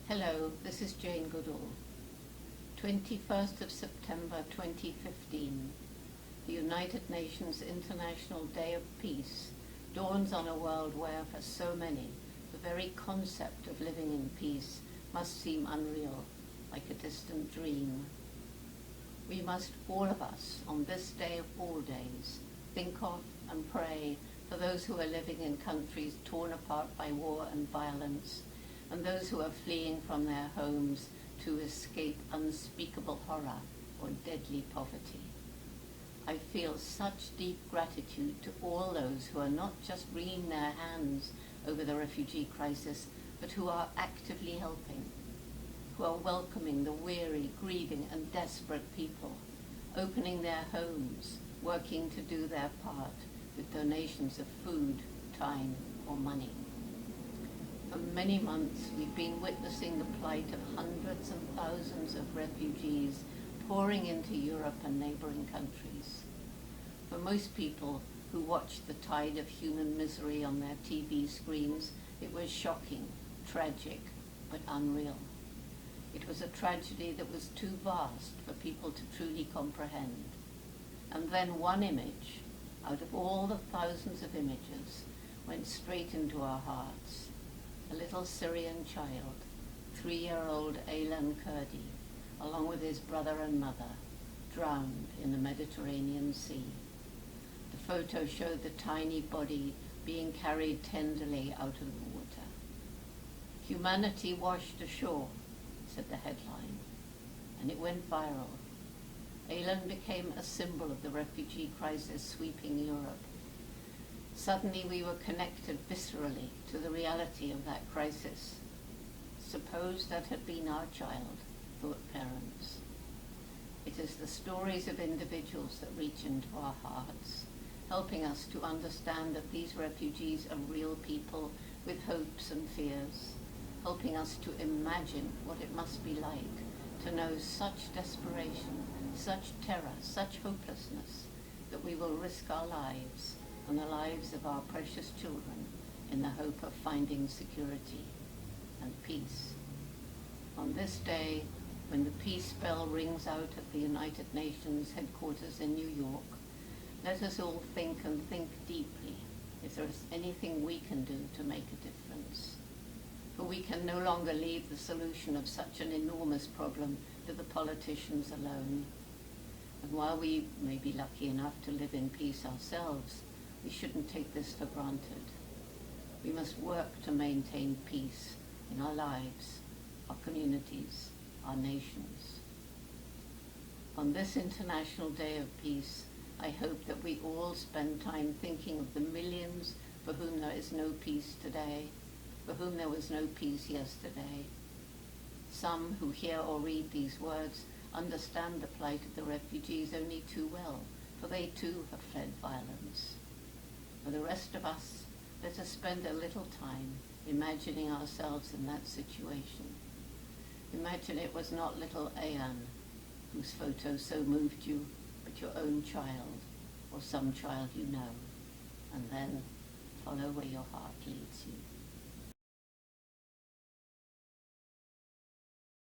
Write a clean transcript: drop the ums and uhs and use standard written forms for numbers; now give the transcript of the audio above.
Hello, this is Jane Goodall. 21st of September 2015, the United Nations International Day of Peace dawns on a world where, for so many, the very concept of living in peace must seem unreal, like a distant dream. We must, all of us, on this day of all days, think of and pray for those who are living in countries torn apart by war and violence, and those who are fleeing from their homes to escape unspeakable horror or deadly poverty. I feel such deep gratitude to all those who are not just wringing their hands over the refugee crisis, but who are actively helping, who are welcoming the weary, grieving and desperate people, opening their homes, working to do their part with donations of food, time or money. For many months, we've been witnessing the plight of hundreds and thousands of refugees pouring into Europe and neighboring countries. For most people who watched the tide of human misery on their TV screens, it was shocking, tragic, but unreal. It was a tragedy that was too vast for people to truly comprehend. And then one image, out of all the thousands of images, went straight into our hearts. A little Syrian child, 3-year-old Aylan Kurdi, along with his brother and mother, drowned in the Mediterranean Sea. The photo showed the tiny body being carried tenderly out of the water. "Humanity washed ashore," said the headline, and it went viral. Aylan became a symbol of the refugee crisis sweeping Europe. Suddenly we were connected viscerally to the reality of that crisis. Suppose that had been our child, thought parents. It is the stories of individuals that reach into our hearts, helping us to understand that these refugees are real people with hopes and fears, helping us to imagine what it must be like to know such desperation, such terror, such hopelessness, that we will risk our lives and the lives of our precious children in the hope of finding security and peace. On this day, when the peace bell rings out at the United Nations headquarters in New York, let us all think and think deeply if there is anything we can do to make a difference. For we can no longer leave the solution of such an enormous problem to the politicians alone. And while we may be lucky enough to live in peace ourselves, we shouldn't take this for granted. We must work to maintain peace in our lives, our communities, our nations. On this International Day of Peace, I hope that we all spend time thinking of the millions for whom there is no peace today, for whom there was no peace yesterday. Some who hear or read these words understand the plight of the refugees only too well, for they too have fled violence. For the rest of us, let us spend a little time imagining ourselves in that situation. Imagine it was not little Aylan, whose photo so moved you, but your own child, or some child you know, and then follow where your heart leads you.